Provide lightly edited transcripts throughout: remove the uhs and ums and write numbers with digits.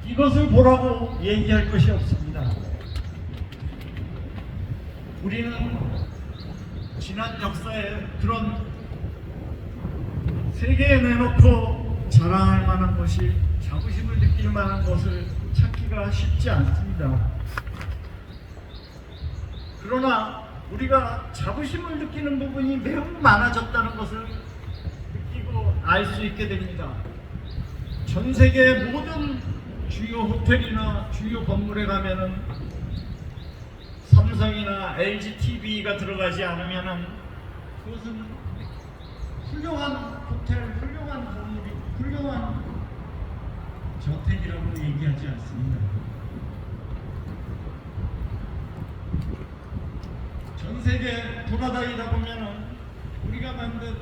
이것을 보라고 얘기할 것이 없습니다. 우리는 지난 역사에 그런 세계에 내놓고 자랑할 만한 것이, 자부심을 느낄 만한 것을 찾기가 쉽지 않습니다. 그러나 우리가 자부심을 느끼는 부분이 매우 많아졌다는 것을 느끼고 알 수 있게 됩니다. 전 세계 모든 주요 호텔이나 주요 건물에 가면은 삼성이나 LG TV가 들어가지 않으면은 그것은 훌륭한 호텔, 훌륭한 건물이, 훌륭한 저택이라고 얘기하지 않습니다. 전 세계 돌아다니다 보면은 우리가 만든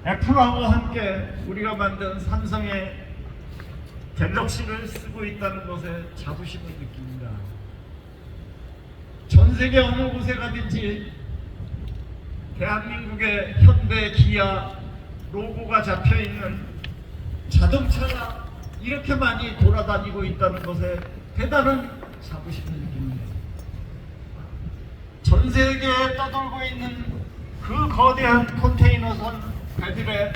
애플하고 함께 우리가 만든 삼성의 갤럭시를 쓰고 있다는 것에 자부심을 느낍니다. 전 세계 어느 곳에 가든지 대한민국의 현대, 기아 로고가 잡혀있는 자동차가 이렇게 많이 돌아다니고 있다는 것에 대단한 자부심을 느낍니다. 전 세계에 떠돌고 있는 그 거대한 컨테이너선 배들의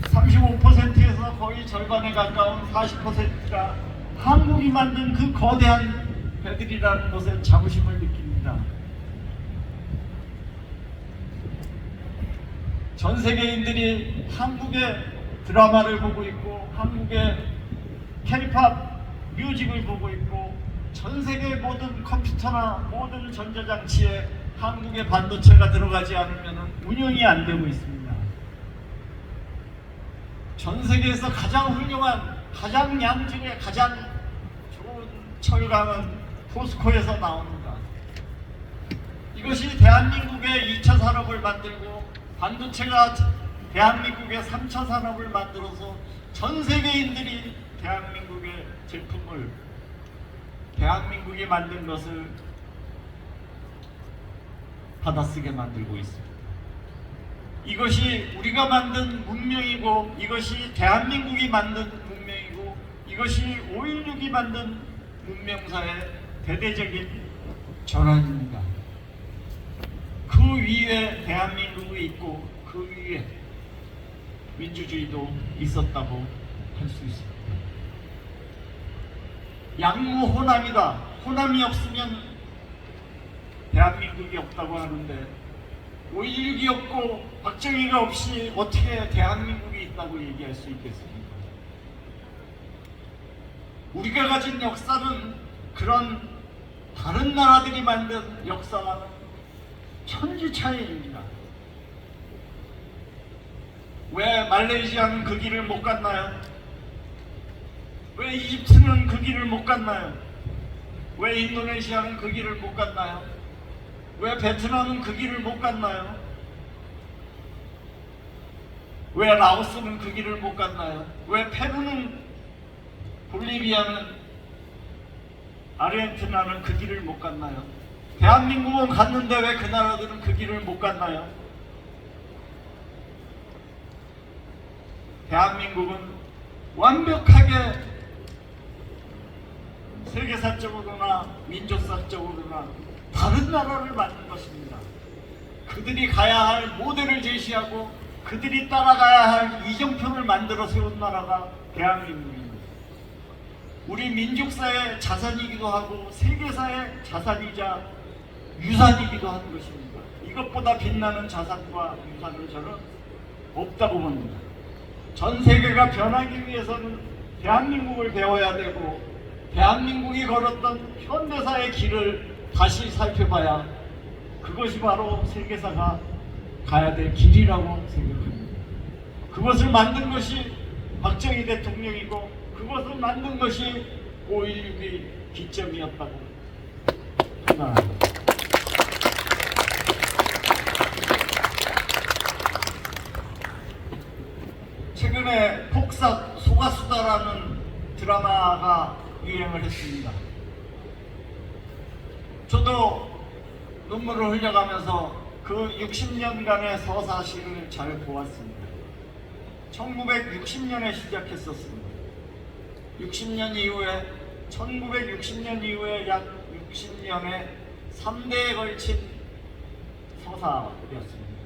35%에서 거의 절반에 가까운 40%가 한국이 만든 그 거대한 배들이라는 것에 자부심을 느낍니다. 전 세계인들이 한국의 드라마를 보고 있고 한국의 K-팝 뮤직을 보고 있고 전 세계 모든 컴퓨터나 모든 전자장치에 한국의 반도체가 들어가지 않으면 운영이 안 되고 있습니다. 전 세계에서 가장 훌륭한, 가장 양질의, 가장 좋은 철강은 포스코에서 나옵니다. 이것이 대한민국의 2차 산업을 만들고 반도체가 대한민국의 3차 산업을 만들어서 전 세계인들이 대한민국의 제품을, 대한민국이 만든 것을 받아쓰게 만들고 있습니다. 이것이 우리가 만든 문명이고, 이것이 대한민국이 만든 문명이고, 이것이 5.16이 만든 문명사의 대대적인 전환입니다. 그 위에 대한민국이 있고 그 위에 민주주의도 있었다고 할 수 있습니다. 양무호남이다. 호남이 없으면 대한민국이 없다고 하는데 5.16이 없고 박정희가 없이 어떻게 대한민국이 있다고 얘기할 수 있겠습니까? 우리가 가진 역사는 그런 다른 나라들이 만든 역사와는 천지 차이입니다. 왜 말레이시아는 그 길을 못 갔나요? 왜 이집트는 그 길을 못 갔나요? 왜 인도네시아는 그 길을 못 갔나요? 왜 베트남은 그 길을 못 갔나요? 왜 라오스는 그 길을 못 갔나요? 왜 페루는, 볼리비아는, 아르헨티나는 그 길을 못 갔나요? 대한민국은 갔는데 왜 그 나라들은 그 길을 못 갔나요? 대한민국은 완벽하게 세계사적으로나 민족사적으로나 다른 나라를 만든 것입니다. 그들이 가야 할 모델을 제시하고 그들이 따라가야 할 이정표를 만들어 세운 나라가 대한민국입니다. 우리 민족사의 자산이기도 하고 세계사의 자산이자 유산이기도 하는 것입니다. 이것보다 빛나는 자산과 유산은 저는 없다고 봅니다. 전 세계가 변하기 위해서는 대한민국을 배워야 되고 대한민국이 걸었던 현대사의 길을 다시 살펴봐야 그것이 바로 세계사가 가야 될 길이라고 생각합니다. 그것을 만든 것이 박정희 대통령이고 그것을 만든 것이 5.16의 기점이었다고 생각합니다. 최근에 폭삭 소가수다라는 드라마가 유행을 했습니다. 저도 눈물을 흘려가면서 그 60년간의 서사시를 잘 보았습니다. 1960년에 시작했었습니다. 60년 이후에 1960년 이후에 약 60년의 3대에 걸친 서사였습니다.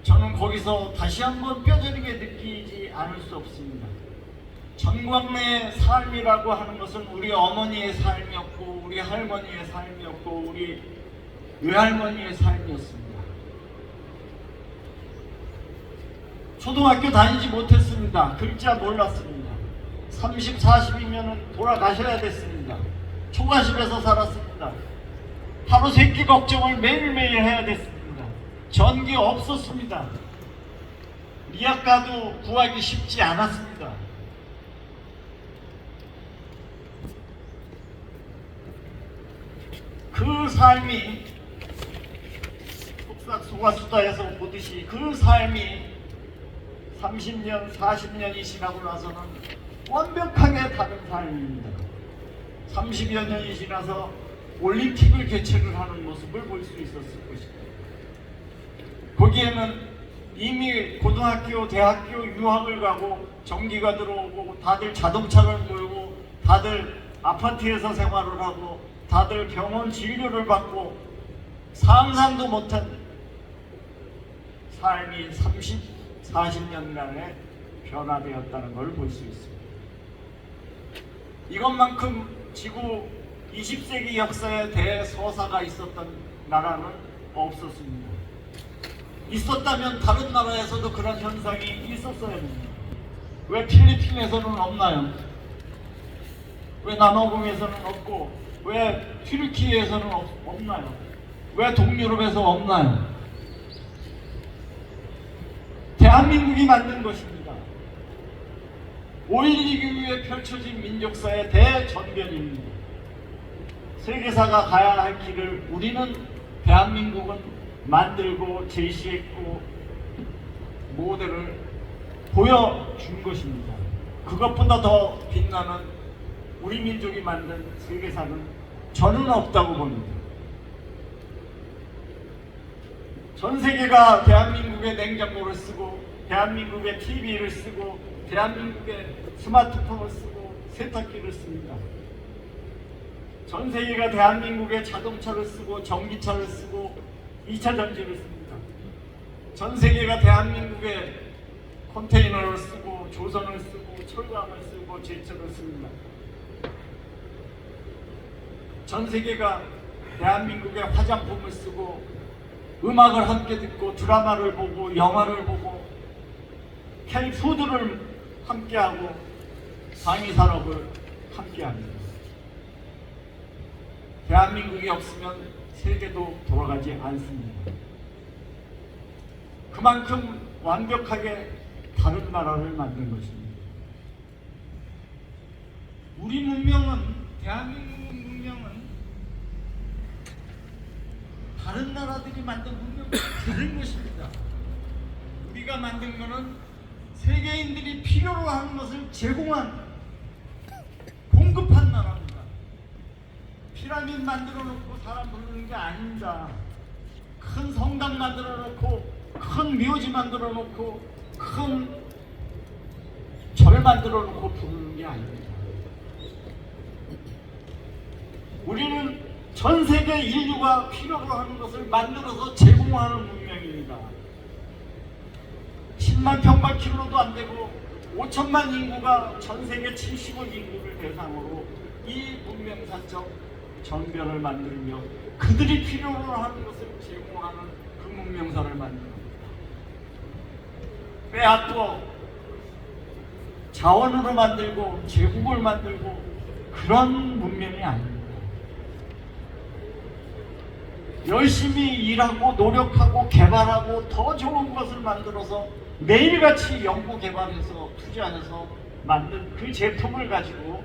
저는 거기서 다시 한번 뼈저리게 느끼지 않을 수 없습니다. 전광래의 삶이라고 하는 것은 우리 어머니의 삶이었고, 우리 할머니의 삶이었고, 우리 외할머니의 삶이었습니다. 초등학교 다니지 못했습니다. 글자 몰랐습니다. 30, 40이면 돌아가셔야 됐습니다. 초가집에서 살았습니다. 하루 세끼 걱정을 매일매일 해야 됐습니다. 전기 없었습니다. 미약가도 구하기 쉽지 않았습니다. 그 삶이 속삭소가수다에서 보듯이 그 삶이 30년, 40년이 지나고 나서는 완벽하게 다른 삶입니다. 30여 년이 지나서 올림픽을 개최를 하는 모습을 볼 수 있었을 것입니다. 거기에는 이미 고등학교, 대학교 유학을 가고 전기가 들어오고 다들 자동차를 몰고 다들 아파트에서 생활을 하고 다들 병원 진료를 받고 상상도 못한 삶이 30, 40년간에 변화되었다는 걸 볼 수 있습니다. 이것만큼 지구 20세기 역사에 대서사가 있었던 나라는 없었습니다. 있었다면 다른 나라에서도 그런 현상이 있었어야 합니다. 왜 필리핀에서는 없나요? 왜 남아공에서는 없고 왜 튀르키예에서는 없나요? 왜 동유럽에서 없나요? 대한민국이 만든 것입니다. 5.12 이후에 펼쳐진 민족사의 대전변입니다. 세계사가 가야 할 길을 우리는 대한민국은 만들고 제시했고 모델을 보여준 것입니다. 그것보다 더 빛나는 우리 민족이 만든 세계사는 저는 없다고 봅니다. 전 세계가 대한민국의 냉장고를 쓰고 대한민국의 TV를 쓰고 대한민국의 스마트폰을 쓰고 세탁기를 씁니다. 전 세계가 대한민국의 자동차를 쓰고 전기차를 쓰고 2차 전지를 씁니다. 전 세계가 대한민국의 컨테이너를 쓰고 조선을 쓰고 철강을 쓰고 제철을 씁니다. 전 세계가 대한민국의 화장품을 쓰고 음악을 함께 듣고 드라마를 보고 영화를 보고 캔푸드를 함께하고 방위산업을 함께합니다. 대한민국이 없으면 세계도 돌아가지 않습니다. 그만큼 완벽하게 다른 나라를 만든 것입니다. 우리 문명은, 대한민국 문명은 다른 나라들이 만든 문명과 다른 것입니다. 우리가 만든 것은 세계인들이 필요로 하는 것을 제공한, 공급한 나라입니다. 피라미드 만들어 놓고 사람 부르는 게 아닙니다. 큰 성당 만들어 놓고 큰 묘지 만들어 놓고 큰 절 만들어 놓고 부르는 게 아닙니다. 우리는 전 세계 인류가 필요로 하는 것을 만들어서 제공하는 문명입니다. 10만 평방킬로도 안 되고 5천만 인구가 전 세계 70억 인구를 대상으로 이 문명사적 전변을 만들며 그들이 필요로 하는 것을 제공하는 그 문명사를 만듭니다. 빼앗고 자원으로 만들고 제국을 만들고 그런 문명이 아닙니다. 열심히 일하고 노력하고 개발하고 더 좋은 것을 만들어서 매일같이 연구 개발해서 투자해서 만든 그 제품을 가지고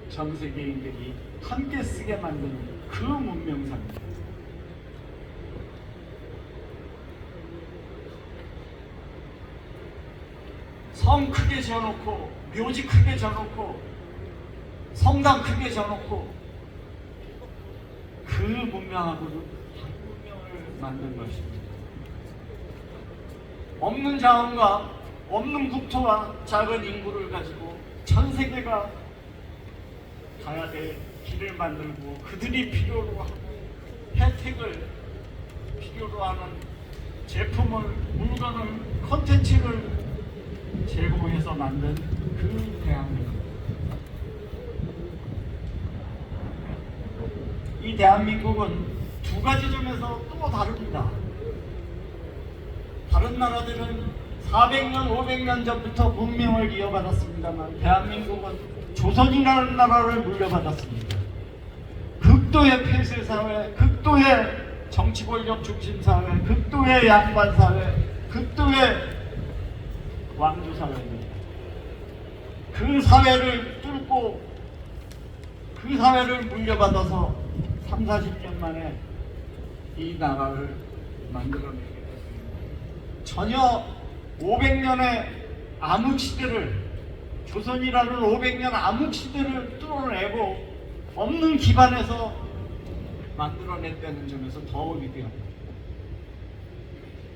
전 세계인들이 함께 쓰게 만드는 그 문명사입니다. 성 크게 지어놓고 묘지 크게 지어놓고 성당 크게 지어놓고 그 문명하고도 다른 문명을 만든 것입니다. 없는 자원과 없는 국토와 작은 인구를 가지고 전 세계가 가야 될 길을 만들고 그들이 필요로 하는 혜택을 필요로 하는 제품을, 물건을, 콘텐츠를 제공해서 만든 그 대한민국. 이 대한민국은 두 가지 점에서 또 다릅니다. 다른 나라들은 400년, 500년 전부터 문명을 이어받았습니다만 대한민국은 조선이라는 나라를 물려받았습니다. 극도의 폐쇄사회, 극도의 정치 권력 중심 사회, 극도의 양반 사회, 극도의 왕조 사회입니다. 그 사회를 뚫고 그 사회를 물려받아서 3, 40년 만에 이 나라를 만들어내게 됐습니다. 전혀 500년의 암흑시대를, 조선이라는 500년 암흑시대를 뚫어내고 없는 기반에서 만들어냈다는 점에서 더욱 위대합니다.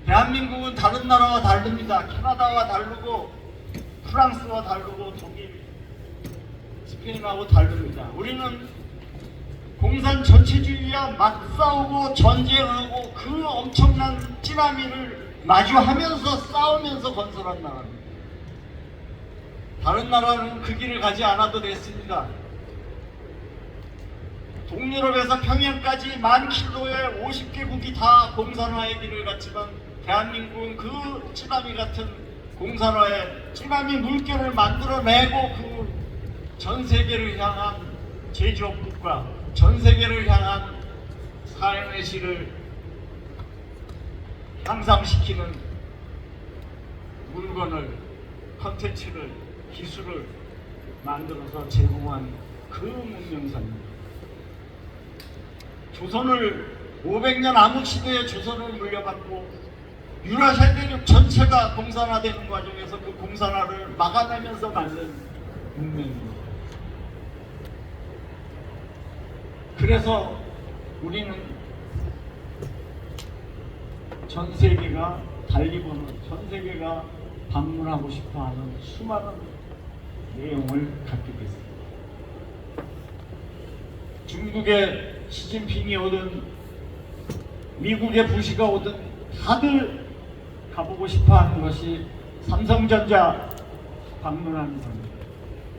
대한민국은 다른 나라와 다릅니다. 캐나다와 다르고 프랑스와 다르고 독일, 스페인하고 다릅니다. 우리는 공산 전체주의와 맞싸우고 전쟁하고 그 엄청난 찌라미를 마주하면서 싸우면서 건설한 나라입니다. 다른 나라는 그 길을 가지 않아도 됐습니다. 동유럽에서 평양까지 10,000km의 50개국이 다 공산화의 길을 갔지만 대한민국은 그 찌라미 같은 공산화의 찌라미 물결을 만들어내고 그 전 세계를 향한 제조업국가, 전 세계를 향한 삶의 질을 향상시키는 물건을, 컨텐츠를, 기술을 만들어서 제공한 그 문명사입니다. 조선을 500년 암흑시대의 조선을 물려받고 유라시아 대륙 전체가 공산화되는 과정에서 그 공산화를 막아내면서 만든 문명입니다. 그래서 우리는 전 세계가 달리 보는, 전 세계가 방문하고 싶어하는 수많은 내용을 갖게 됐습니다. 중국의 시진핑이 오든 미국의 부시가 오든 다들 가보고 싶어하는 것이 삼성전자 방문하는 겁니다.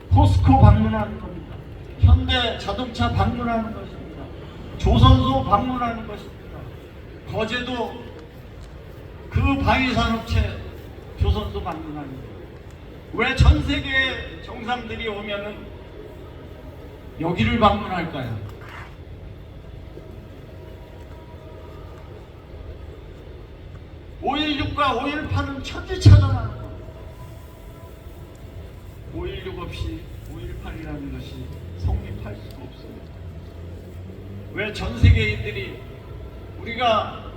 포스코 방문하는 겁니다. 현대 자동차 방문하는 것입니다. 조선소 방문하는 것입니다. 거제도 그 방위산업체 조선소 방문하는 거예요. 왜 전 세계 정상들이 오면은 여기를 방문할까요? 5.16과 5.18은 천지차잖아요. 5.16 없이 5.18이라는 것이 성립할 수가 없습니다. 왜 전 세계인들이, 우리가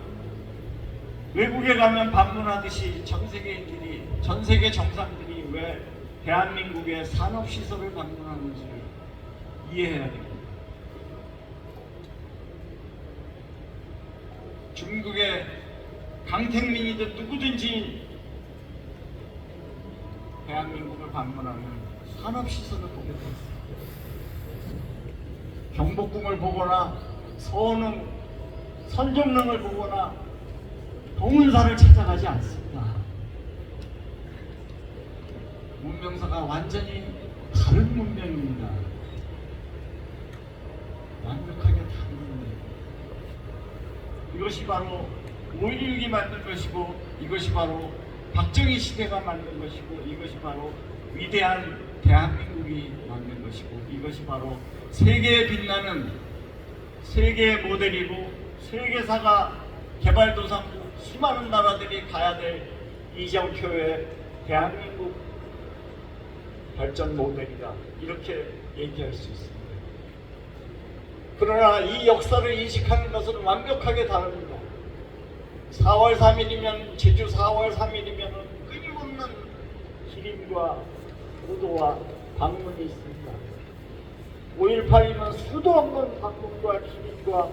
외국에 가면 방문하듯이 전 세계인들이, 전 세계 정상들이 왜 대한민국의 산업시설을 방문하는지를 이해해야 됩니다. 중국의 강택민이든 누구든지 대한민국을 방문하면 산업시설을 보게 됩니다. 경복궁을 보거나 서능, 선정릉을 보거나 동은사를 찾아가지 않습니다. 문명사가 완전히 다른 문명입니다. 완벽하게 다른 문명. 이것이 바로 5.16이 만든 것이고, 이것이 바로 박정희 시대가 만든 것이고, 이것이 바로 위대한 대한민국이 만든 것이고, 이것이 바로 세계에 빛나는 세계의 모델이고, 세계사가 개발도상국 수많은 나라들이 가야 될 이정표의 대한민국 발전 모델이다, 이렇게 얘기할 수 있습니다. 그러나 이 역사를 인식하는 것은 완벽하게 다릅니다. 4월 3일이면, 제주 4월 3일이면 끊임없는 기림과 보도와 방문이 있습니다. 5.18이면 수도 없는 방문과 기림과,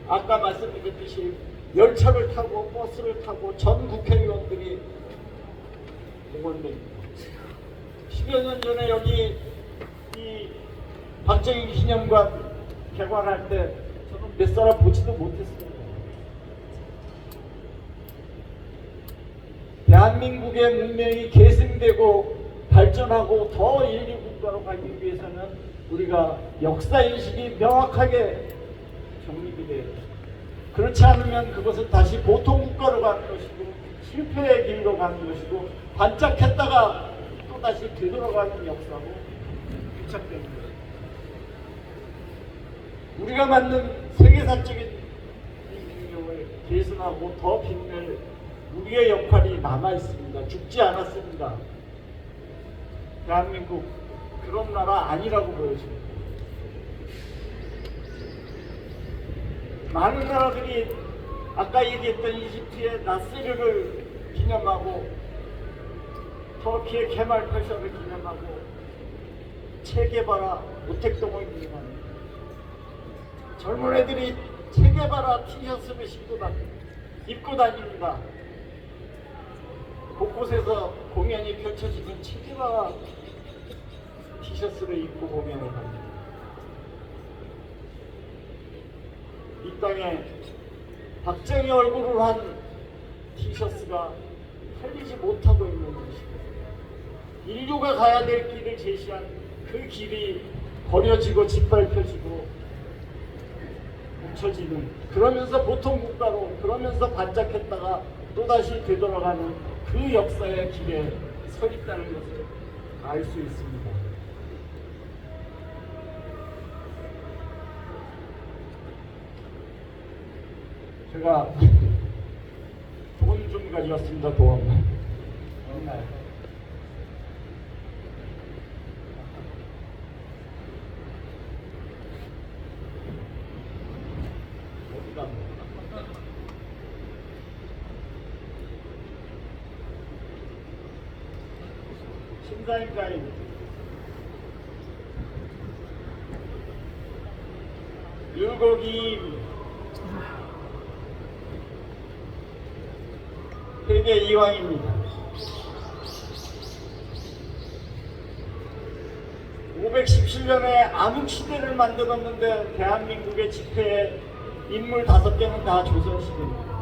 아까 말씀드렸듯이 열차를 타고 버스를 타고 전 국회의원들이 공원입니다. 10여 년 전에 여기 이 박정희 기념관 개관할 때 저는 몇 사람 보지도 못했습니다. 대한민국의 문명이 계승되고 발전하고 더 인류 국가로 가기 위해서는 우리가 역사인식이 명확하게 정립이 돼야 돼요. 그렇지 않으면 그것은 다시 보통 국가로 가는 것이고 실패의 길로 가는 것이고 반짝했다가 또다시 되돌아가는 역사고 유착되는 거예요. 우리가 만든 세계사적인 문명을 계승하고 더 빛낼 우리의 역할이 남아있습니다. 죽지 않았습니다. 대한민국 그런 나라 아니라고 보여집니다. 많은 나라들이 아까 얘기했던 이집트의 나스르를 기념하고 터키의 케말 파샤를 기념하고 체게바라 모택동을 기념합니다. 젊은 애들이 체게바라 티셔츠를 입고 다닙니다. 곳곳에서 공연이 펼쳐지는 체게바라 티셔츠를 입고 공연을 합니다. 이 땅에 박정희 얼굴을 한 티셔츠가 팔리지 못하고 있는 것입니다. 인류가 가야 될 길을 제시한 그 길이 버려지고 짓밟혀지고 뭉쳐지는, 그러면서 보통 국가로, 그러면서 반짝했다가 또다시 되돌아가는 그 역사의 길에 서 있다는 것을 알 수 있습니다. 제가 돈 좀 가져왔습니다. 돈 없나요? 어디다 심사임가인 율곡이 세계 이왕입니다. 517년에 암흑시대를 만들었는데 대한민국의 집회에 인물 5개는 다 조선시대입니다.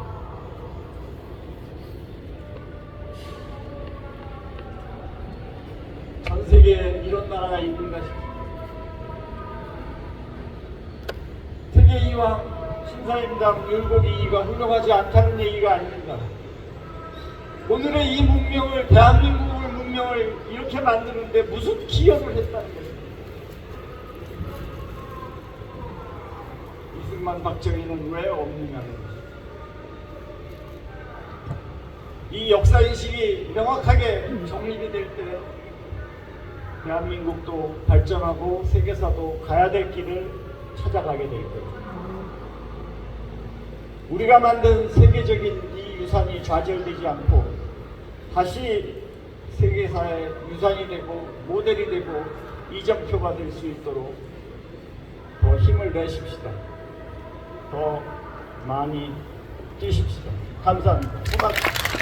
전 세계에 이런 나라가 있는가 싶습니다. 세계 이왕, 신사임당, 율곡이 이가 훌륭하지 않다는 얘기가 아닙니다. 오늘의 이 문명을, 대한민국의 문명을 이렇게 만드는데 무슨 기여를 했다는 것입니다. 이승만, 박정희는 왜 없느냐는 것입니다. 이 역사인식이 명확하게 정립이 될 때 대한민국도 발전하고 세계사도 가야 될 길을 찾아가게 될 거예요. 우리가 만든 세계적인 이 유산이 좌절되지 않고 다시 세계사의 유산이 되고 모델이 되고 이정표가 될 수 있도록 더 힘을 내십시다. 더 많이 뛰십시다. 감사합니다. 고맙습니다.